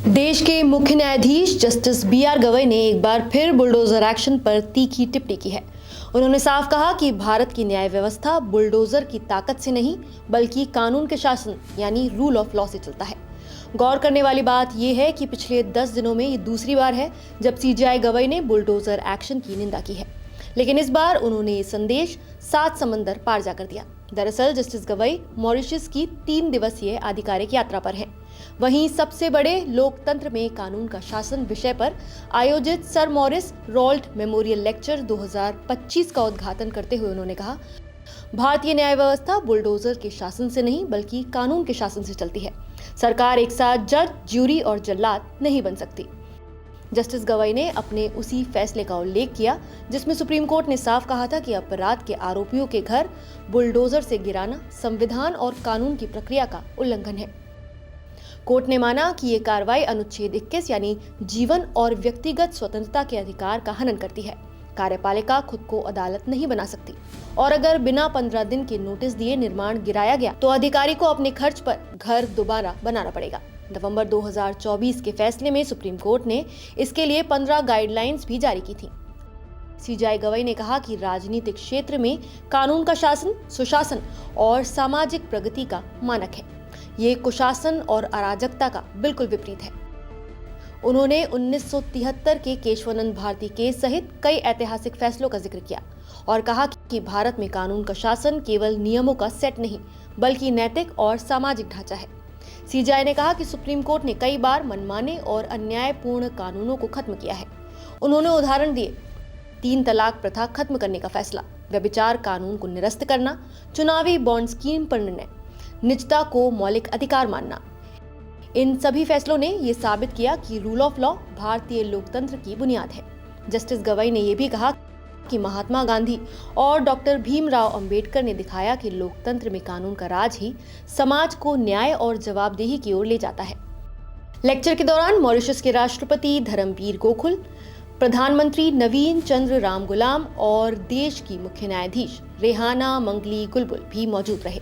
देश के मुख्य न्यायाधीश जस्टिस बी.आर. गवई ने एक बार फिर बुलडोजर एक्शन पर तीखी टिप्पणी की है। उन्होंने साफ कहा कि भारत की न्याय व्यवस्था बुलडोजर की ताकत से नहीं बल्कि कानून के शासन यानी रूल ऑफ लॉ से चलता है। गौर करने वाली बात यह है कि पिछले 10 दिनों में ये दूसरी बार है जब सीजेआई गवई ने बुलडोजर एक्शन की निंदा की है, लेकिन इस बार उन्होंने ये संदेश 7 समंदर पार जाकर दिया। दरअसल जस्टिस गवई मॉरिशस की 3 दिवसीय आधिकारिक यात्रा पर हैं। वहीं सबसे बड़े लोकतंत्र में कानून का शासन विषय पर आयोजित sir Morris Raoult memorial lecture 2025 का उद्घाटन करते हुए उन्होंने कहा, भारतीय न्याय व्यवस्था बुलडोजर के शासन से नहीं बल्कि कानून के शासन से चलती है। सरकार एक साथ जज, ज्यूरी और जल्लाद नहीं बन सकती। जस्टिस गवई ने अपने उसी फैसले का उल्लेख किया जिसमें सुप्रीम कोर्ट ने साफ कहा था कि अपराध के आरोपियों के घर बुलडोजर से गिराना संविधान और कानून की प्रक्रिया का उल्लंघन है। कोर्ट ने माना कि ये कार्रवाई अनुच्छेद 21 यानी जीवन और व्यक्तिगत स्वतंत्रता के अधिकार का हनन करती है। कार्यपालिका खुद को अदालत नहीं बना सकती और अगर बिना 15 दिन के नोटिस दिए निर्माण गिराया गया तो अधिकारी को अपने खर्च पर घर दोबारा बनाना पड़ेगा। नवंबर 2024 के फैसले में सुप्रीम कोर्ट ने इसके लिए 15 गाइडलाइंस भी जारी की थी। सीजेआई गवई ने कहा कि राजनीतिक क्षेत्र में कानून का शासन, सुशासन और सामाजिक प्रगति का मानक है। ये कुशासन और अराजकता का बिल्कुल विपरीत है। उन्होंने 1973 के केशवानंद भारती केस सहित कई ऐतिहासिक फैसलों का जिक्र किया और कहा कि भारत में कानून का शासन केवल नियमों का सेट नहीं बल्कि नैतिक और सामाजिक ढांचा है। सीजेआई ने कहा कि सुप्रीम कोर्ट ने कई बार मनमाने और अन्यायपूर्ण कानूनों को खत्म किया है। उन्होंने उदाहरण दिए 3 तलाक प्रथा खत्म करने का फैसला, व्यभिचार कानून को निरस्त करना, चुनावी बॉन्ड स्कीम पर निर्णय, निजता को मौलिक अधिकार मानना। इन सभी फैसलों ने ये साबित किया कि रूल ऑफ लॉ भारतीय लोकतंत्र की बुनियाद है। जस्टिस गवई ने यह भी कहा कि महात्मा गांधी और डॉक्टर भीमराव अंबेडकर ने दिखाया कि लोकतंत्र में कानून का राज ही समाज को न्याय और जवाबदेही की ओर ले जाता है। लेक्चर के दौरान मॉरिशस के राष्ट्रपति धर्मवीर गोकुल, प्रधानमंत्री नवीन चंद्र राम गुलाम और देश की मुख्य न्यायाधीश रेहाना मंगली गुलबुल भी मौजूद रहे।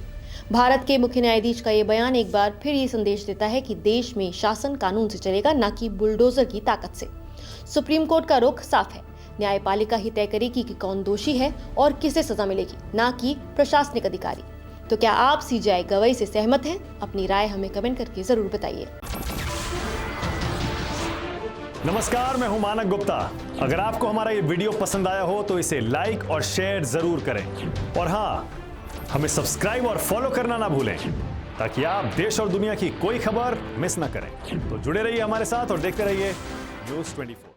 भारत के मुख्य न्यायाधीश का ये बयान एक बार फिर ये संदेश देता है कि देश में शासन कानून से चलेगा, न कि बुलडोजर की ताकत से। सुप्रीम कोर्ट का रुख साफ है, न्यायपालिका ही तय करेगी कि कौन दोषी है और किसे सजा मिलेगी, न कि प्रशासनिक अधिकारी। तो क्या आप सीजेआई गवई से सहमत हैं? अपनी राय हमें कमेंट करके जरूर बताइए। नमस्कार, मैं हूं मानक गुप्ता। अगर आपको हमारा ये वीडियो पसंद आया हो तो इसे लाइक और शेयर जरूर करें और हाँ, हमें सब्सक्राइब और फॉलो करना ना भूलें ताकि आप देश और दुनिया की कोई खबर मिस ना करें। तो जुड़े रहिए हमारे साथ और देखते रहिए न्यूज़ 24।